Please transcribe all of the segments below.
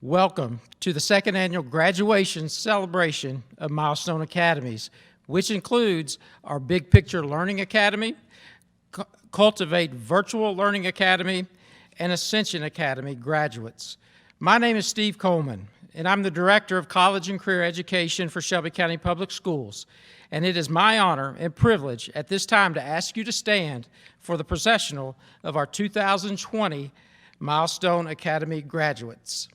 Welcome to the second annual graduation celebration of Milestone Academies, which includes our Big Picture Learning Academy, Cultivate Virtual Learning Academy, and Ascension Academy graduates. My name is Steve Coleman, and I'm the Director of College and Career Education for Shelby County Public Schools. And it is my honor and privilege at this time to ask you to stand for the processional of our 2020 Milestone Academy graduates.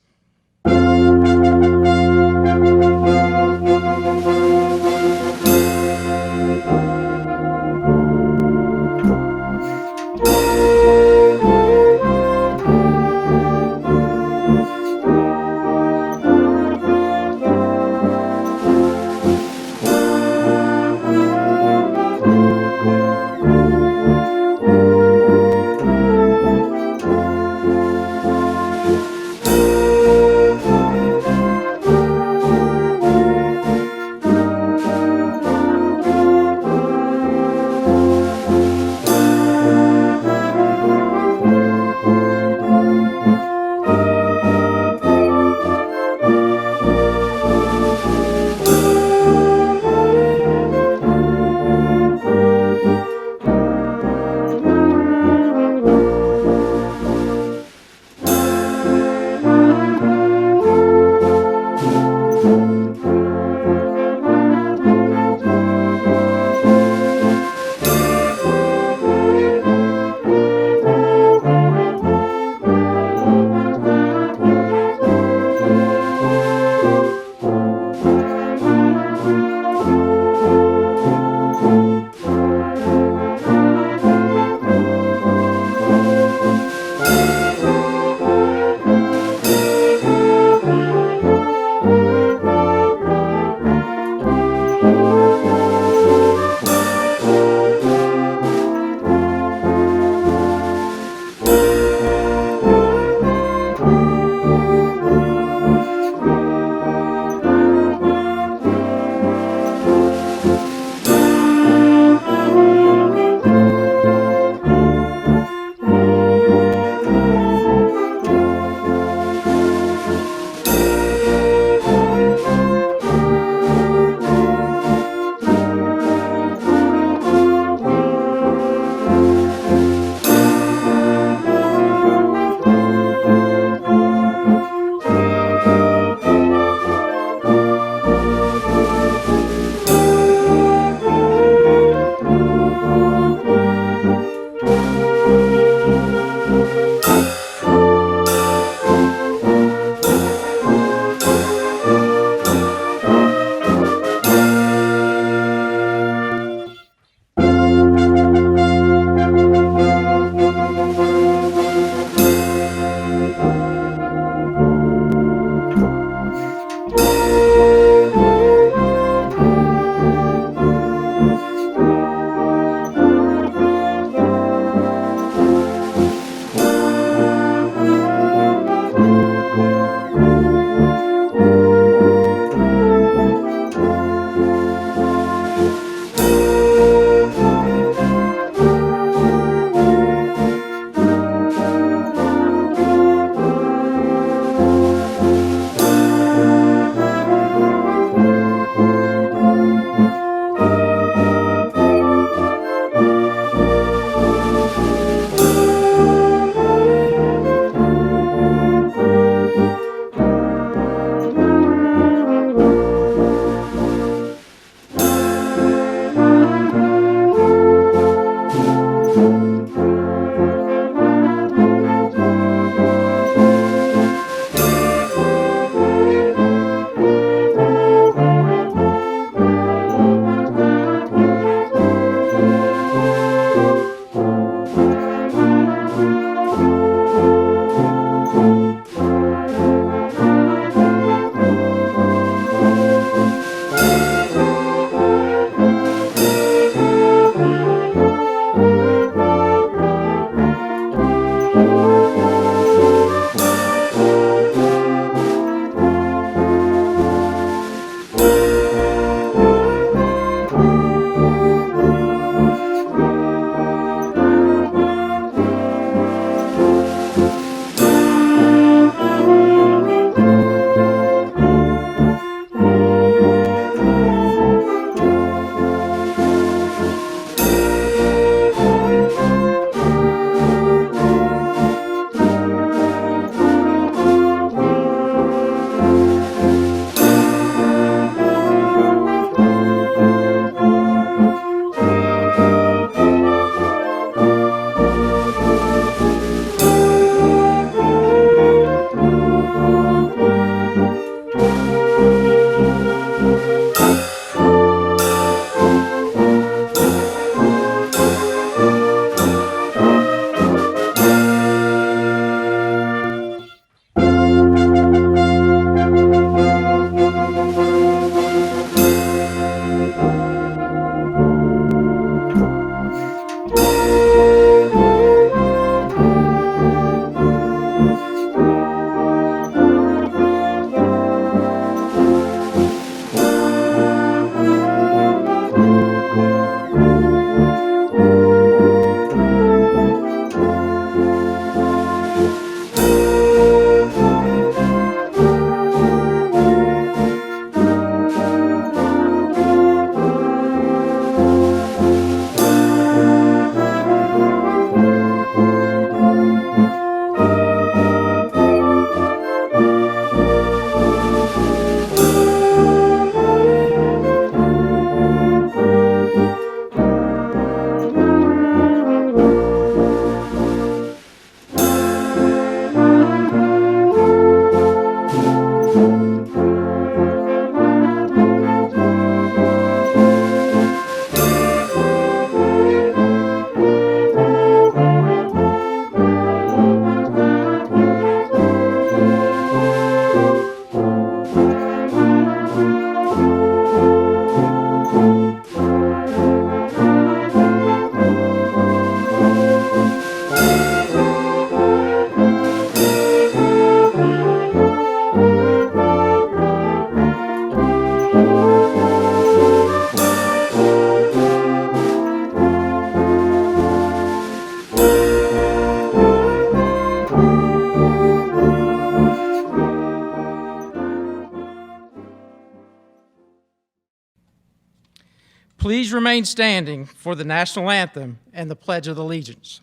Please remain standing for the national anthem and the Pledge of Allegiance.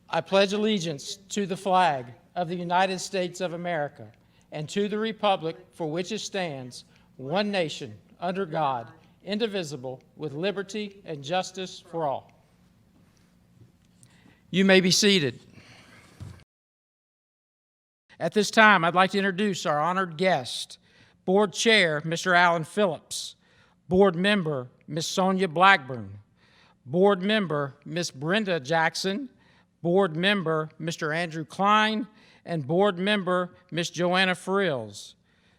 I pledge allegiance to the flag of the United States of America and to the republic for which it stands, one nation, under God, indivisible, with liberty and justice for all. You may be seated. At this time, I'd like to introduce our honored guest, Board Chair, Mr. Alan Phillips, Board Member, Ms. Sonia Blackburn, Board Member, Ms. Brenda Jackson, Board Member, Mr. Andrew Klein, and Board Member, Ms. Joanna Frills,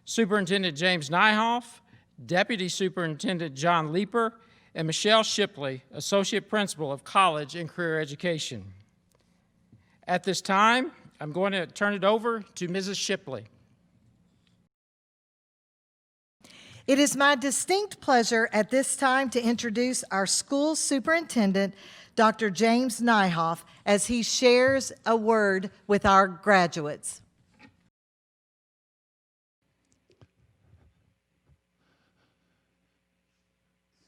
Superintendent James Nyhoff, Deputy Superintendent John Leeper, and Michelle Shipley, Associate Principal of College and Career Education. At this time, I'm going to turn it over to Mrs. Shipley. It is my distinct pleasure at this time to introduce our school superintendent, Dr. James Nyhoff, as he shares a word with our graduates.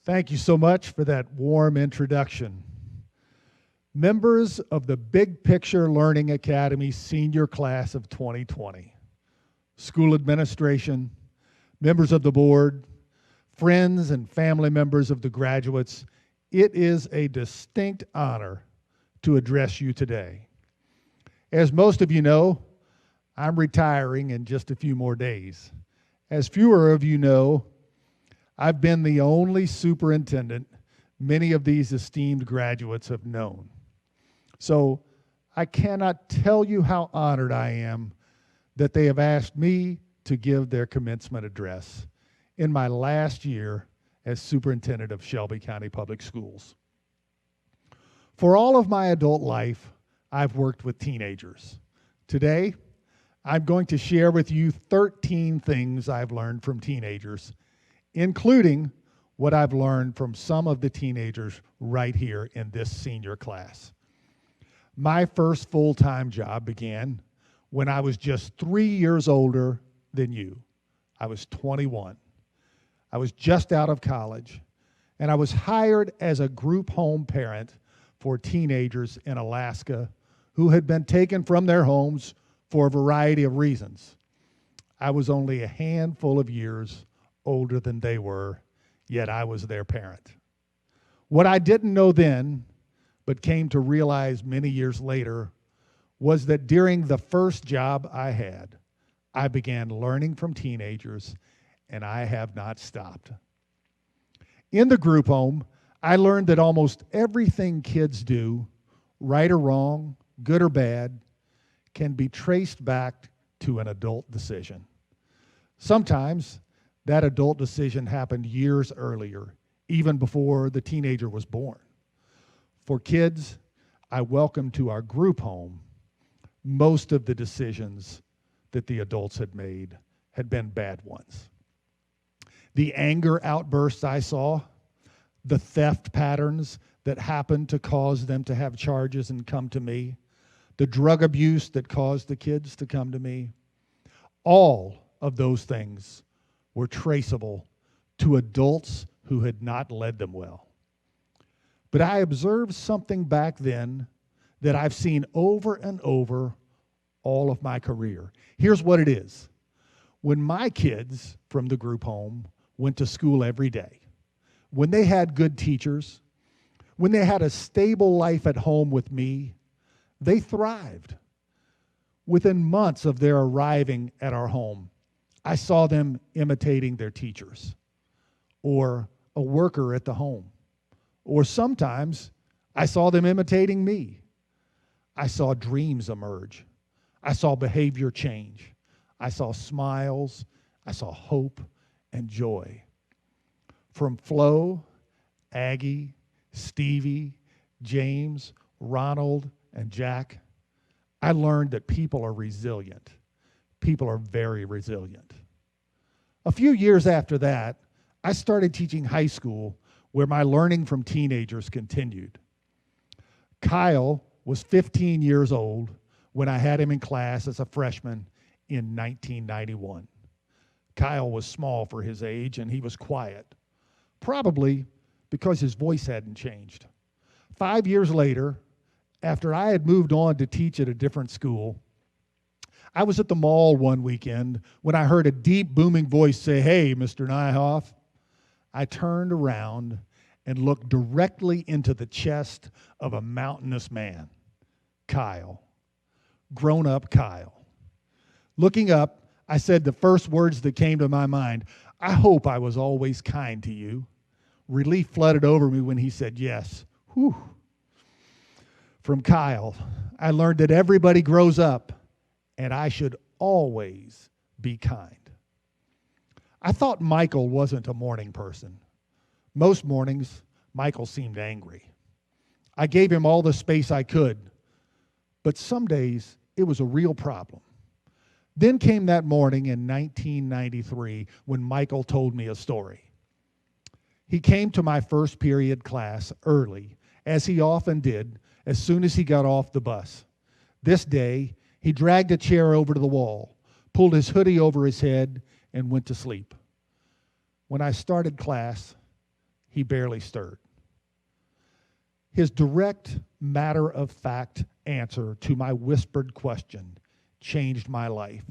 Thank you so much for that warm introduction. Members of the Big Picture Learning Academy senior class of 2020, school administration, members of the board, friends and family members of the graduates, it is a distinct honor to address you today. As most of you know, I'm retiring in just a few more days. As fewer of you know, I've been the only superintendent many of these esteemed graduates have known. So I cannot tell you how honored I am that they have asked me to give their commencement address in my last year as superintendent of Shelby County Public Schools. For all of my adult life, I've worked with teenagers. Today, I'm going to share with you 13 things I've learned from teenagers, including what I've learned from some of the teenagers right here in this senior class. My first full-time job began when I was just 3 years older than you. I was 21. I was just out of college, and I was hired as a group home parent for teenagers in Alaska who had been taken from their homes for a variety of reasons. I was only a handful of years older than they were, yet I was their parent. What I didn't know then, but came to realize many years later, was that during the first job I had, I began learning from teenagers, and I have not stopped. In the group home, I learned that almost everything kids do, right or wrong, good or bad, can be traced back to an adult decision. Sometimes that adult decision happened years earlier, even before the teenager was born. For kids I welcomed to our group home, most of the decisions that the adults had made had been bad ones. The anger outbursts I saw, the theft patterns that happened to cause them to have charges and come to me, the drug abuse that caused the kids to come to me, all of those things were traceable to adults who had not led them well. But I observed something back then that I've seen over and over all of my career. Here's what it is. When my kids from the group home went to school every day, when they had good teachers, when they had a stable life at home with me, they thrived. Within months of their arriving at our home, I saw them imitating their teachers, or a worker at the home, or sometimes I saw them imitating me. I saw dreams emerge. I saw behavior change. I saw smiles. I saw hope and joy. From Flo, Aggie, Stevie, James, Ronald, and Jack, I learned that people are resilient. People are very resilient. A few years after that, I started teaching high school, where my learning from teenagers continued. Kyle was 15 years old when I had him in class as a freshman in 1991. Kyle was small for his age, and he was quiet, probably because his voice hadn't changed. 5 years later, after I had moved on to teach at a different school, I was at the mall one weekend when I heard a deep, booming voice say, "Hey, Mr. Nyhoff." I turned around and looked directly into the chest of a mountainous man, Kyle, grown-up Kyle. Looking up, I said the first words that came to my mind, "I hope I was always kind to you." Relief flooded over me when he said yes. Whew. From Kyle, I learned that everybody grows up, and I should always be kind. I thought Michael wasn't a morning person. Most mornings, Michael seemed angry. I gave him all the space I could, but some days it was a real problem. Then came that morning in 1993 when Michael told me a story. He came to my first period class early, as he often did, as soon as he got off the bus. This day, he dragged a chair over to the wall, pulled his hoodie over his head, and went to sleep. When I started class, he barely stirred. His direct, matter-of-fact answer to my whispered question changed my life.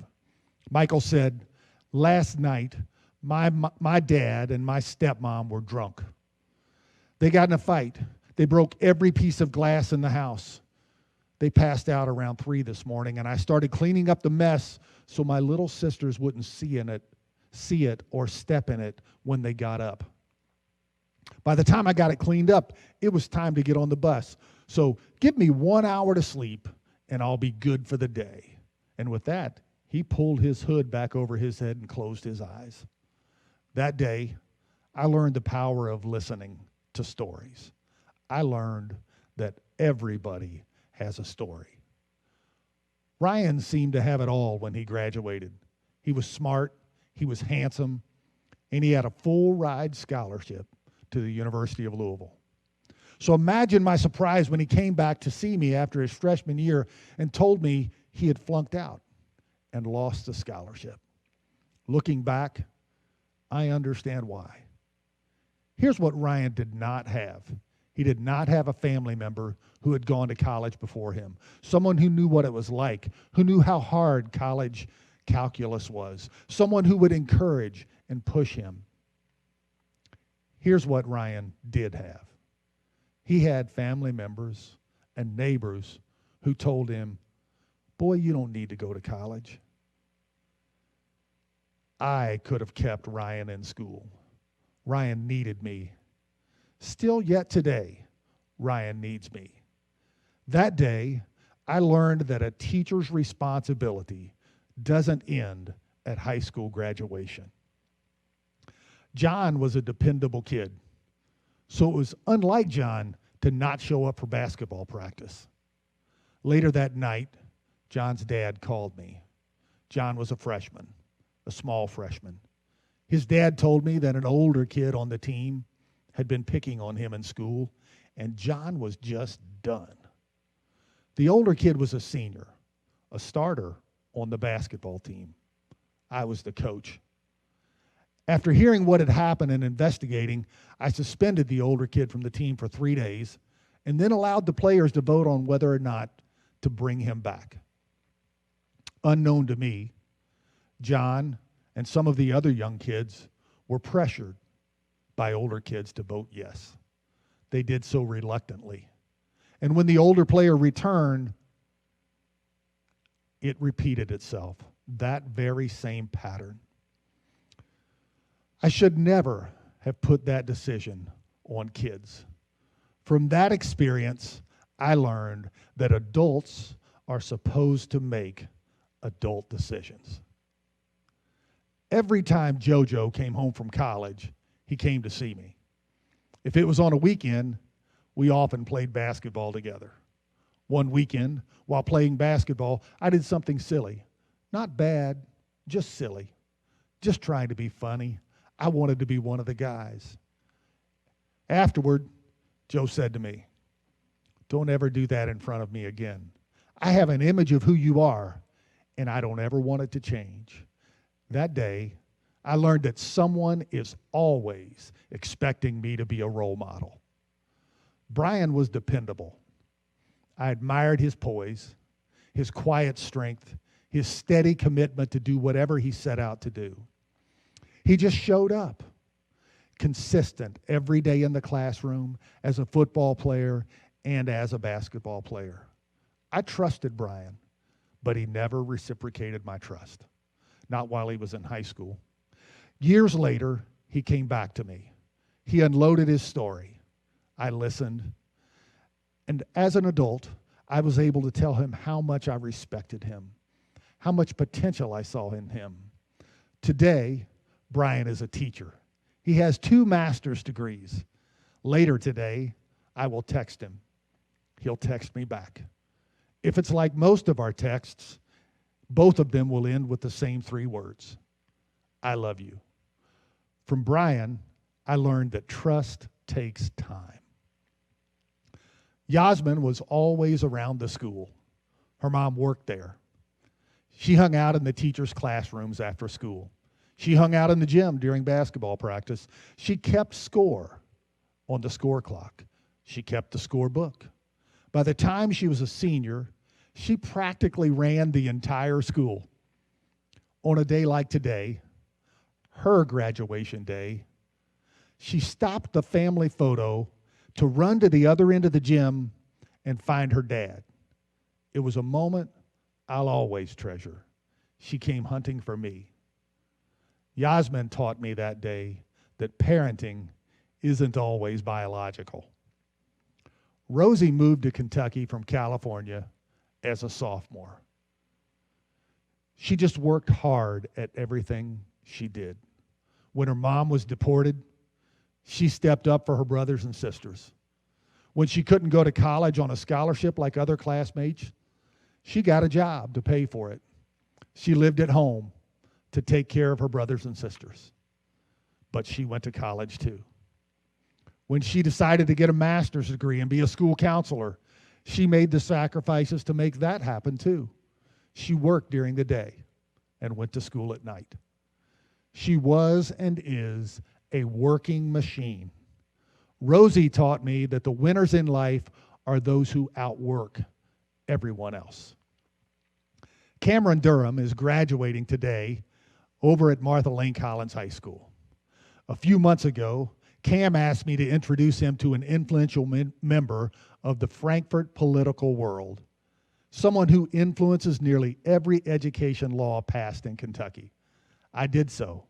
Michael said, "Last night, my dad and my stepmom were drunk. They got in a fight. They broke every piece of glass in the house. They passed out around 3 this morning, and I started cleaning up the mess so my little sisters wouldn't see it or step in it when they got up. By the time I got it cleaned up, it was time to get on the bus. So give me 1 hour to sleep, and I'll be good for the day." And with that, he pulled his hood back over his head and closed his eyes. That day, I learned the power of listening to stories. I learned that everybody has a story. Ryan seemed to have it all when he graduated. He was smart, he was handsome, and he had a full ride scholarship to the University of Louisville. So imagine my surprise when he came back to see me after his freshman year and told me he had flunked out and lost the scholarship. Looking back, I understand why. Here's what Ryan did not have. He did not have a family member who had gone to college before him, someone who knew what it was like, who knew how hard college calculus was, someone who would encourage and push him. Here's what Ryan did have. He had family members and neighbors who told him, "Boy, you don't need to go to college." I could have kept Ryan in school. Ryan needed me. Still yet today, Ryan needs me. That day, I learned that a teacher's responsibility doesn't end at high school graduation. John was a dependable kid, so it was unlike John to not show up for basketball practice. Later that night, John's dad called me. John was a freshman, a small freshman. His dad told me that an older kid on the team had been picking on him in school, and John was just done. The older kid was a senior, a starter on the basketball team. I was the coach. After hearing what had happened and investigating, I suspended the older kid from the team for 3 days and then allowed the players to vote on whether or not to bring him back. Unknown to me, John and some of the other young kids were pressured by older kids to vote yes. They did so reluctantly. And when the older player returned, it repeated itself, that very same pattern. I should never have put that decision on kids. From that experience, I learned that adults are supposed to make adult decisions. Every time JoJo came home from college, he came to see me. If it was on a weekend, we often played basketball together. One weekend, while playing basketball, I did something silly. Not bad, just silly. Just trying to be funny. I wanted to be one of the guys. Afterward, Joe said to me, "Don't ever do that in front of me again. I have an image of who you are, and I don't ever want it to change." That day, I learned that someone is always expecting me to be a role model. Brian was dependable. I admired his poise, his quiet strength, his steady commitment to do whatever he set out to do. He just showed up, consistent every day in the classroom, as a football player and as a basketball player. I trusted Brian, but he never reciprocated my trust, not while he was in high school. Years later, he came back to me. He unloaded his story. I listened. And as an adult, I was able to tell him how much I respected him, how much potential I saw in him. Today, Brian is a teacher. He has 2 master's degrees. Later today, I will text him. He'll text me back. If it's like most of our texts, both of them will end with the same 3 words: I love you. From Brian, I learned that trust takes time. Yasmin was always around the school. Her mom worked there. She hung out in the teachers' classrooms after school. She hung out in the gym during basketball practice. She kept score on the score clock. She kept the score book. By the time she was a senior, she practically ran the entire school. On a day like today, her graduation day, she stopped the family photo to run to the other end of the gym and find her dad. It was a moment I'll always treasure. She came hunting for me. Yasmin taught me that day that parenting isn't always biological. Rosie moved to Kentucky from California as a sophomore. She just worked hard at everything she did. When her mom was deported, she stepped up for her brothers and sisters. When she couldn't go to college on a scholarship like other classmates, she got a job to pay for it. She lived at home to take care of her brothers and sisters. But she went to college too. When she decided to get a master's degree and be a school counselor, she made the sacrifices to make that happen too. She worked during the day and went to school at night. She was and is a working machine. Rosie taught me that the winners in life are those who outwork everyone else. Cameron Durham is graduating today over at Martha Lane Collins High School. A few months ago, Cam asked me to introduce him to an influential member of the Frankfurt political world, someone who influences nearly every education law passed in Kentucky. I did so.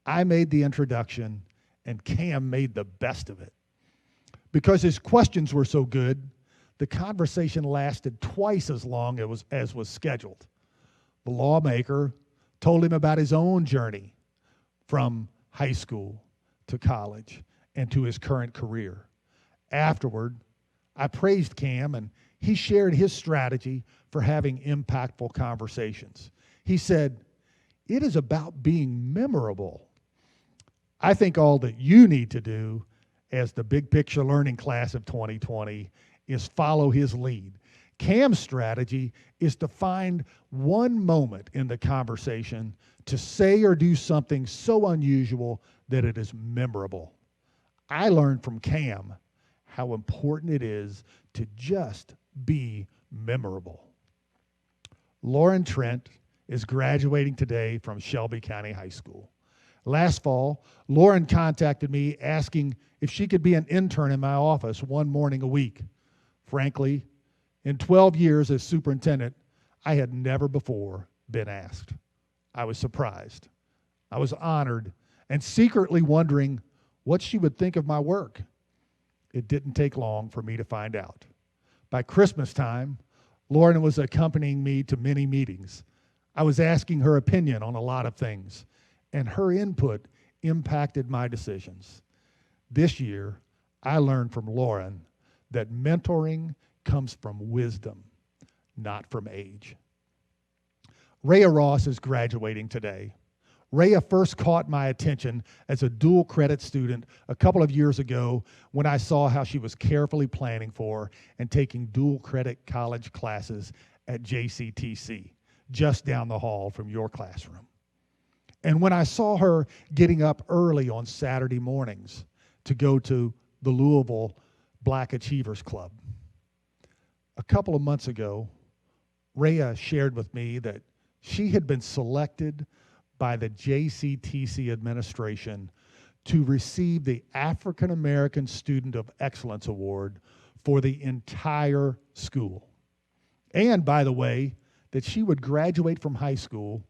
I made the introduction, and Cam made the best of it. Because his questions were so good, the conversation lasted twice as long as was scheduled. The lawmaker told him about his own journey from high school to college and to his current career. Afterward, I praised Cam, and he shared his strategy for having impactful conversations. He said, "It is about being memorable." I think all that you need to do as the Big Picture Learning Class of 2020 is follow his lead. Cam's strategy is to find one moment in the conversation to say or do something so unusual that it is memorable. I learned from Cam how important it is to just be memorable. Lauren Trent is graduating today from Shelby County High School. Last fall, Lauren contacted me asking if she could be an intern in my office one morning a week. Frankly, in 12 years as superintendent, I had never before been asked. I was surprised. I was honored and secretly wondering what she would think of my work. It didn't take long for me to find out. By Christmas time, Lauren was accompanying me to many meetings. I was asking her opinion on a lot of things, and her input impacted my decisions. This year, I learned from Lauren that mentoring comes from wisdom, not from age. Rhea Ross is graduating today. Rhea first caught my attention as a dual credit student a couple of years ago when I saw how she was carefully planning for and taking dual credit college classes at JCTC, just down the hall from your classroom. And when I saw her getting up early on Saturday mornings to go to the Louisville Black Achievers Club. A couple of months ago, Rhea shared with me that she had been selected by the JCTC administration to receive the African American Student of Excellence Award for the entire school. And by the way, that she would graduate from high school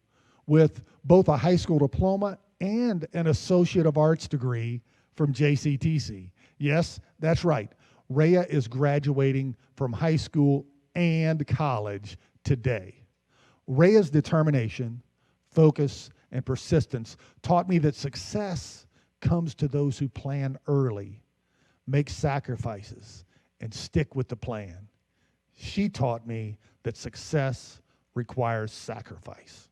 with both a high school diploma and an Associate of Arts degree from JCTC. Yes, that's right. Rhea is graduating from high school and college today. Rhea's determination, focus, and persistence taught me that success comes to those who plan early, make sacrifices, and stick with the plan. She taught me that success requires sacrifice.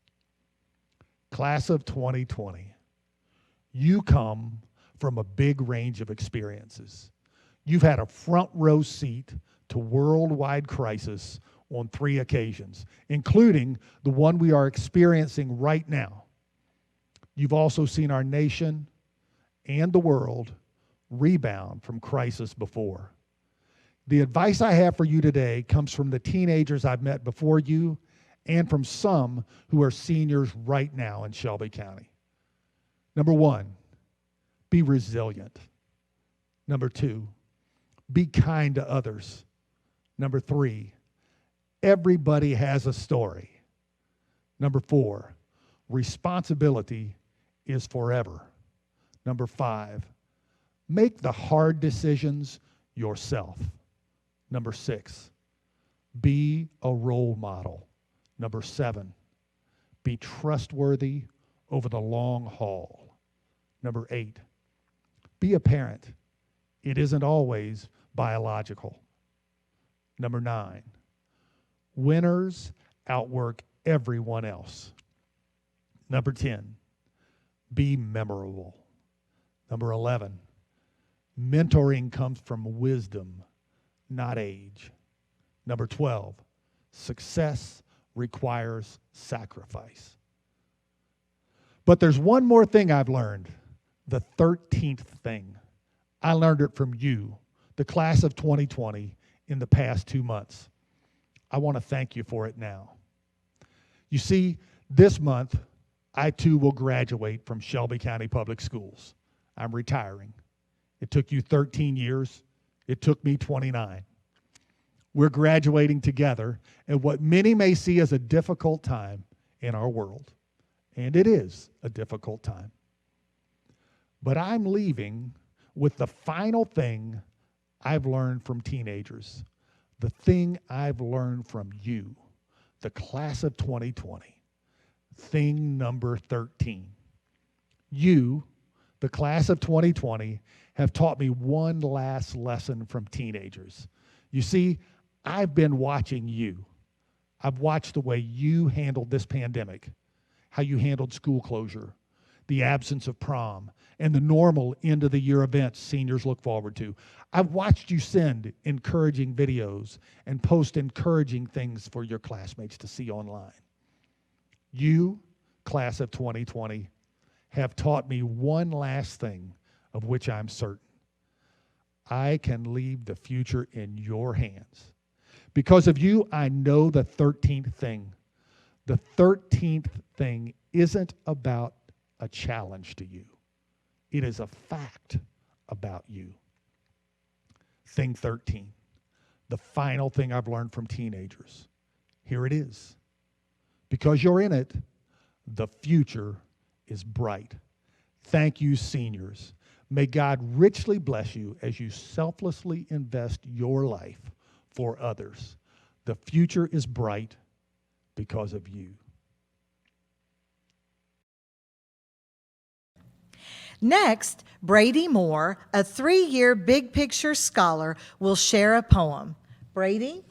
Class of 2020, you come from a big range of experiences. You've had a front row seat to worldwide crisis on 3 occasions, including the one we are experiencing right now. You've also seen our nation and the world rebound from crisis before. The advice I have for you today comes from the teenagers I've met before you and from some who are seniors right now in Shelby County. Number 1, be resilient. Number 2, be kind to others. Number 3, everybody has a story. Number 4, responsibility is forever. Number 5, make the hard decisions yourself. Number 6, be a role model. Number 7, be trustworthy over the long haul. Number 8, be a parent. It isn't always biological. Number 9, winners outwork everyone else. Number 10, be memorable. Number 11, mentoring comes from wisdom, not age. Number 12, success requires sacrifice. But there's one more thing I've learned, the 13th thing. I learned it from you, the class of 2020, in the past 2 months. I want to thank you for it now. You see, this month, I too will graduate from Shelby County Public Schools. I'm retiring. It took you 13 years. It took me 29. We're graduating together at what many may see as a difficult time in our world. And it is a difficult time. But I'm leaving with the final thing I've learned from teenagers, the thing I've learned from you, the class of 2020, thing number 13. You, the class of 2020, have taught me one last lesson from teenagers. You see, I've been watching you. I've watched the way you handled this pandemic, how you handled school closure, the absence of prom, and the normal end-of-the-year events seniors look forward to. I've watched you send encouraging videos and post encouraging things for your classmates to see online. You, class of 2020, have taught me one last thing of which I'm certain. I can leave the future in your hands. Because of you, I know the 13th thing. The 13th thing isn't about a challenge to you. It is a fact about you. Thing 13, the final thing I've learned from teenagers. Here it is. Because you're in it, the future is bright. Thank you, seniors. May God richly bless you as you selflessly invest your life for others. The future is bright because of you. Next, Brady Moore, a 3-year Big Picture scholar, will share a poem. Brady?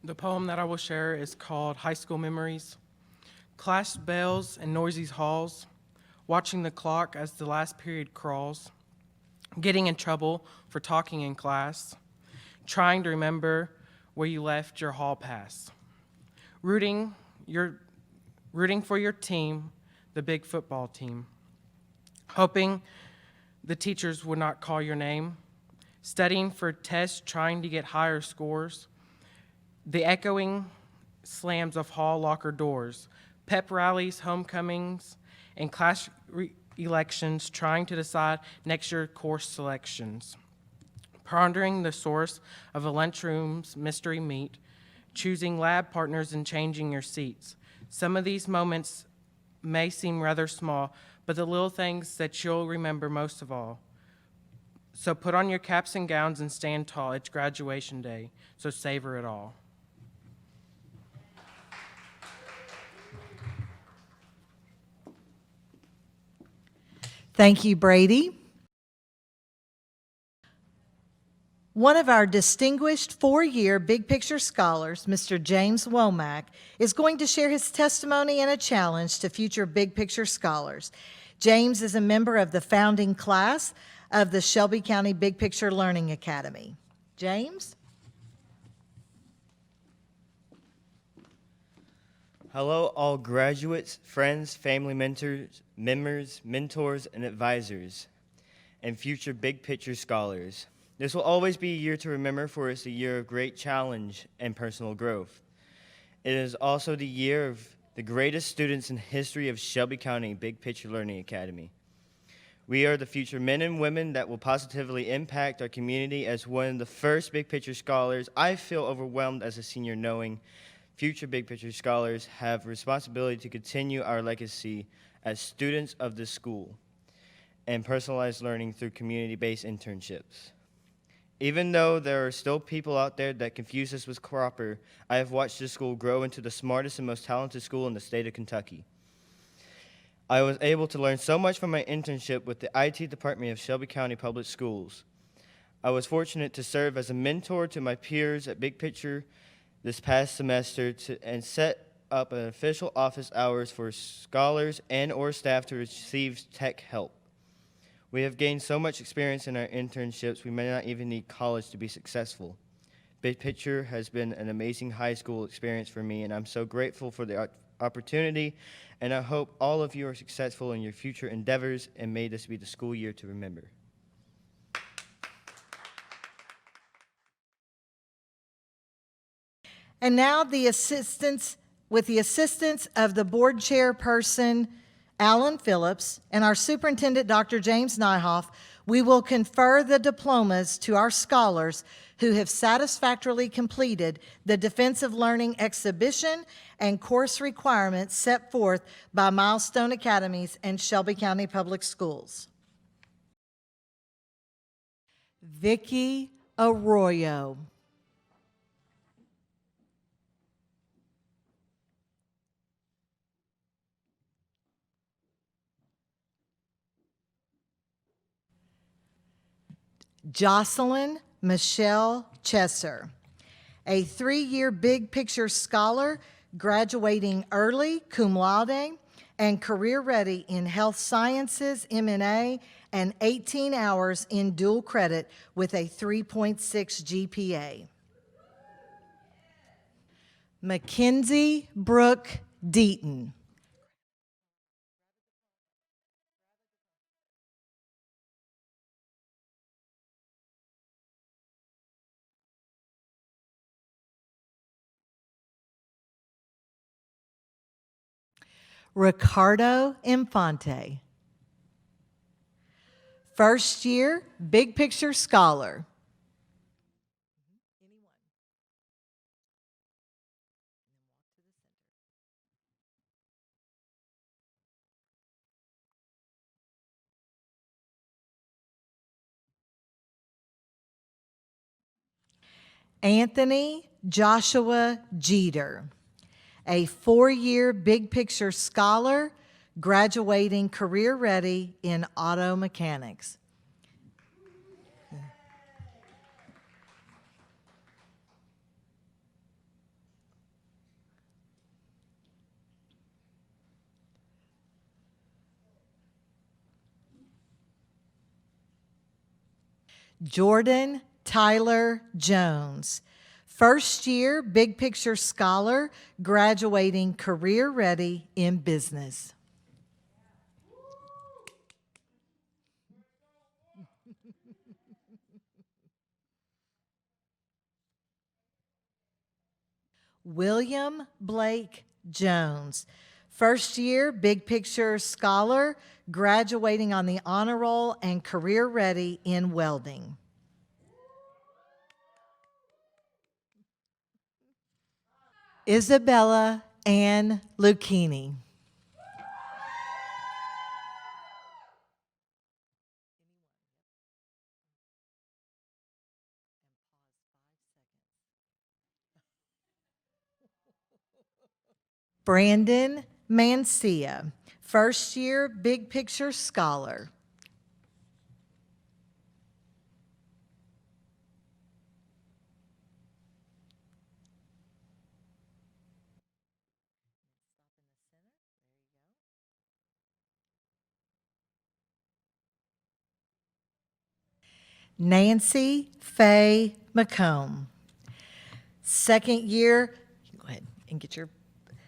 The poem that I will share is called High School Memories. Class bells and noisy halls, watching the clock as the last period crawls, getting in trouble for talking in class, trying to remember where you left your hall pass, rooting for your team, the big football team, hoping the teachers would not call your name, studying for tests, trying to get higher scores, the echoing slams of hall locker doors, pep rallies, homecomings, and class elections, trying to decide next year course selections, pondering the source of a lunchroom's mystery meat, choosing lab partners and changing your seats. Some of these moments may seem rather small, but the little things that you'll remember most of all. So put on your caps and gowns and stand tall. It's graduation day, so savor it all. Thank you, Brady. One of our distinguished 4-year Big Picture scholars, Mr. James Womack, is going to share his testimony and a challenge to future Big Picture scholars. James is a member of the founding class of the Shelby County Big Picture Learning Academy. James? Hello, all graduates, friends, family mentors, members, mentors, and advisors, and future Big Picture scholars. This will always be a year to remember, for it's a year of great challenge and personal growth. It is also the year of the greatest students in the history of Shelby County Big Picture Learning Academy. We are the future men and women that will positively impact our community. As one of the first Big Picture scholars, I feel overwhelmed as a senior knowing future Big Picture scholars have responsibility to continue our legacy as students of the school and personalized learning through community-based internships. Even though there are still people out there that confuse us with Cropper, I have watched this school grow into the smartest and most talented school in the state of Kentucky. I was able to learn so much from my internship with the IT department of Shelby County Public Schools. I was fortunate to serve as a mentor to my peers at Big Picture this past semester and set up an official office hours for scholars and or staff to receive tech help. We have gained so much experience in our internships, we may not even need college to be successful. Big Picture has been an amazing high school experience for me, and I'm so grateful for the opportunity, and I hope all of you are successful in your future endeavors, and may this be the school year to remember. And now with the assistance of the board chairperson, Alan Phillips, and our superintendent, Dr. James Nyhoff, we will confer the diplomas to our scholars who have satisfactorily completed the defensive learning exhibition and course requirements set forth by Milestone Academies and Shelby County Public Schools. Vicki Arroyo. Jocelyn Michelle Chesser, a 3-year Big Picture scholar, graduating early, cum laude, and career ready in health sciences, M&A, and 18 hours in dual credit with a 3.6 GPA. Mackenzie Brooke Deaton. Ricardo Infante. First year Big Picture Scholar. Anthony Joshua Jeter, a 4-year Big Picture Scholar, graduating career ready in auto mechanics. Jordan Tyler Jones, first year Big Picture Scholar, graduating career ready in business. William Blake Jones, first year Big Picture Scholar, graduating on the honor roll and career ready in welding. Isabella Ann Lucchini. Brandon Mancia, first year Big Picture Scholar. Nancy Faye McComb, second year, go ahead and get your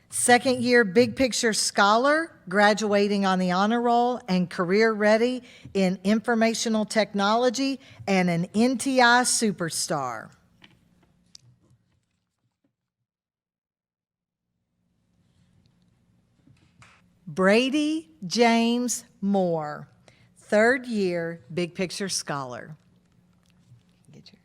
second year Big Picture Scholar, graduating on the honor roll and career ready in informational technology and an NTI superstar. Brady James Moore, third year Big Picture Scholar. Get your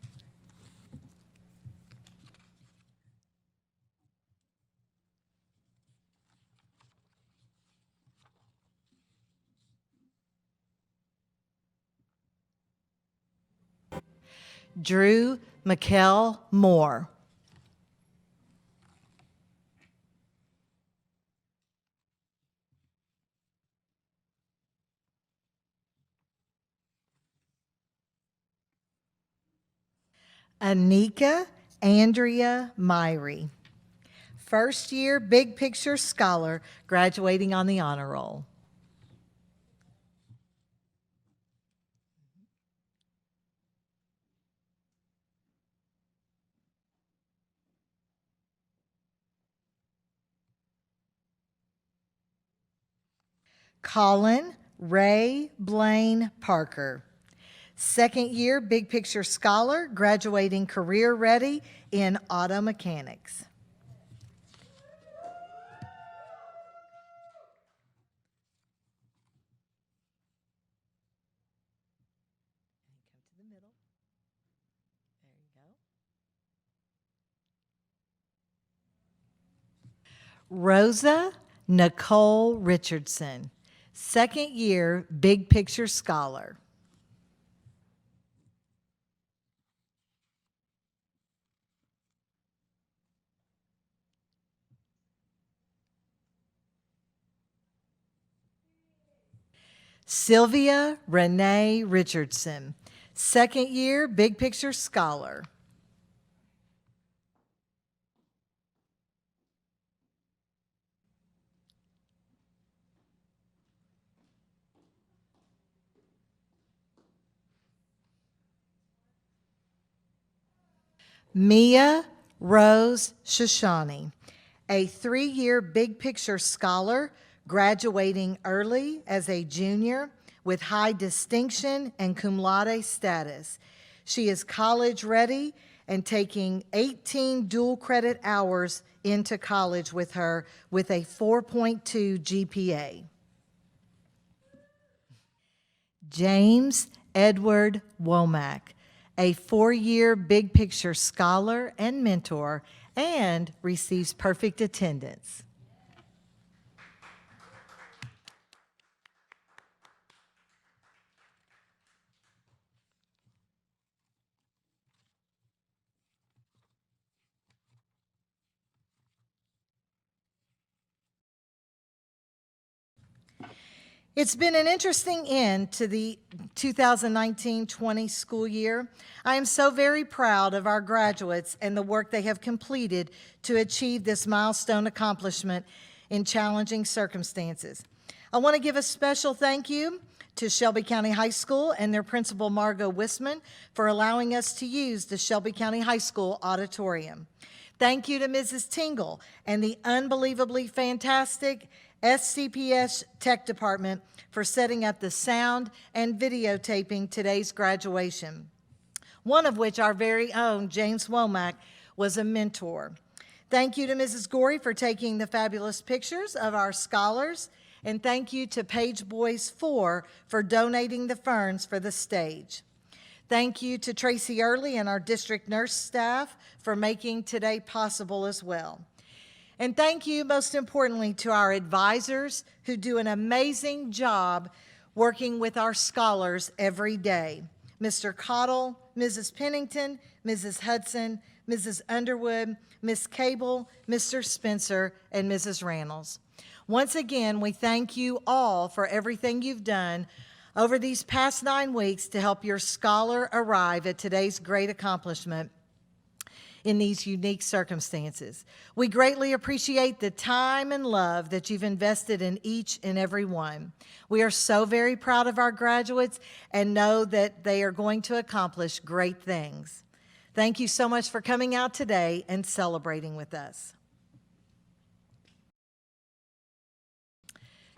Drew McKell Moore. Anika Andrea Myrie, first year Big Picture Scholar, graduating on the honor roll. Colin Ray Blaine Parker, second year Big Picture Scholar, graduating career ready in auto mechanics. Come to the middle. There you go. Rosa Nicole Richardson, second year Big Picture Scholar. Sylvia Renee Richardson, second year Big Picture Scholar. Mia Rose Shashani, a 3-year Big Picture Scholar, graduating early as a junior with high distinction and cum laude status. She is college ready and taking 18 dual credit hours into college with her with a 4.2 GPA. James Edward Womack, a 4-year Big Picture Scholar and mentor, and receives perfect attendance. It's been an interesting end to the 2019-20 school year. I am so very proud of our graduates and the work they have completed to achieve this milestone accomplishment in challenging circumstances. I want to give a special thank you to Shelby County High School and their principal, Margot Wisman, for allowing us to use the Shelby County High School auditorium. Thank you to Mrs. Tingle and the unbelievably fantastic SCPS Tech Department for setting up the sound and videotaping today's graduation, one of which our very own James Womack was a mentor. Thank you to Mrs. Gorey for taking the fabulous pictures of our scholars, and thank you to Page Boys 4 for donating the ferns for the stage. Thank you to Tracy Early and our district nurse staff for making today possible as well. And thank you, most importantly, to our advisors who do an amazing job working with our scholars every day. Mr. Cottle, Mrs. Pennington, Mrs. Hudson, Mrs. Underwood, Ms. Cable, Mr. Spencer, and Mrs. Randalls. Once again, we thank you all for everything you've done over these past 9 weeks to help your scholar arrive at today's great accomplishment in these unique circumstances. We greatly appreciate the time and love that you've invested in each and every one. We are so very proud of our graduates and know that they are going to accomplish great things. Thank you so much for coming out today and celebrating with us.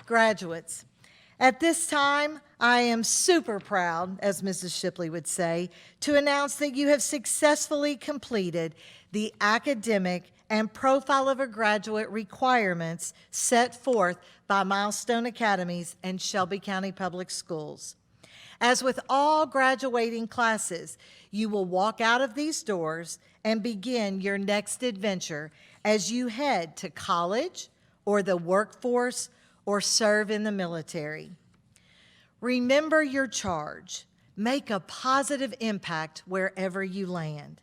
Graduates, at this time, I am super proud, as Mrs. Shipley would say, to announce that you have successfully completed the academic and profile of a graduate requirements set forth by Milestone Academies and Shelby County Public Schools. As with all graduating classes, you will walk out of these doors and begin your next adventure as you head to college or the workforce or serve in the military. Remember your charge. Make a positive impact wherever you land.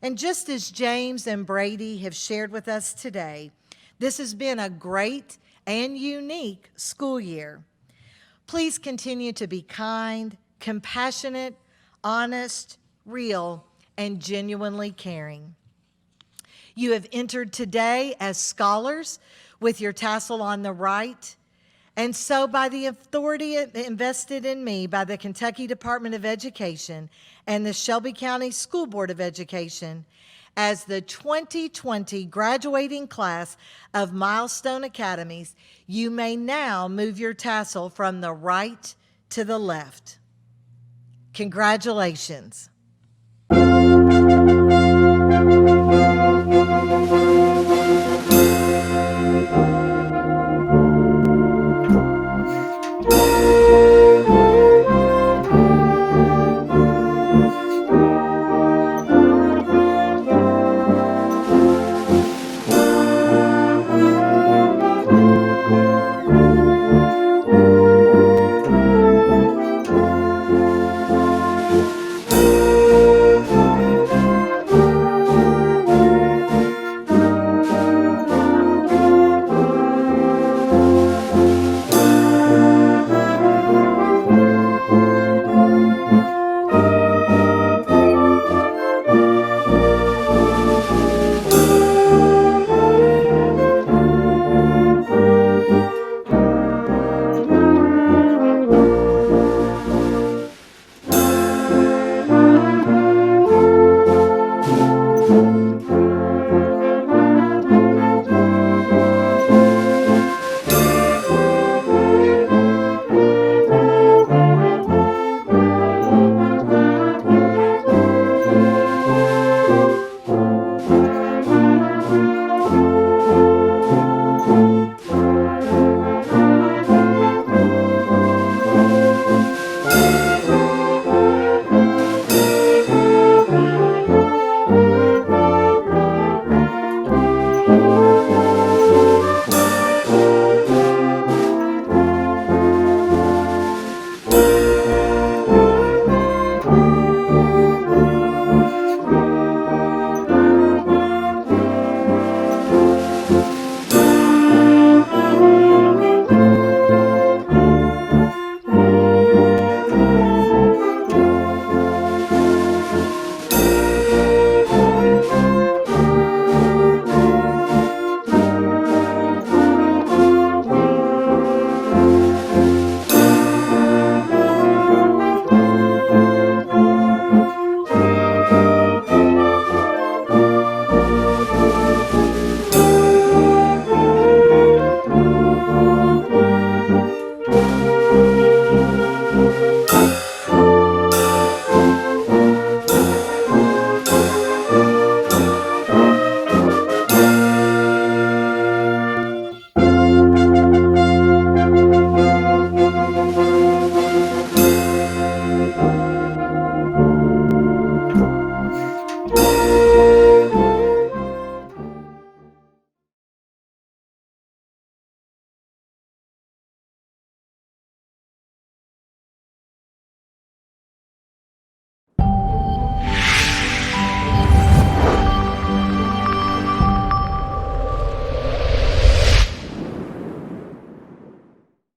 And just as James and Brady have shared with us today, this has been a great and unique school year. Please continue to be kind, compassionate, honest, real, and genuinely caring. You have entered today as scholars with your tassel on the right. And so by the authority invested in me by the Kentucky Department of Education and the Shelby County School Board of Education, as the 2020 graduating class of Milestone Academies, you may now move your tassel from the right to the left. Congratulations.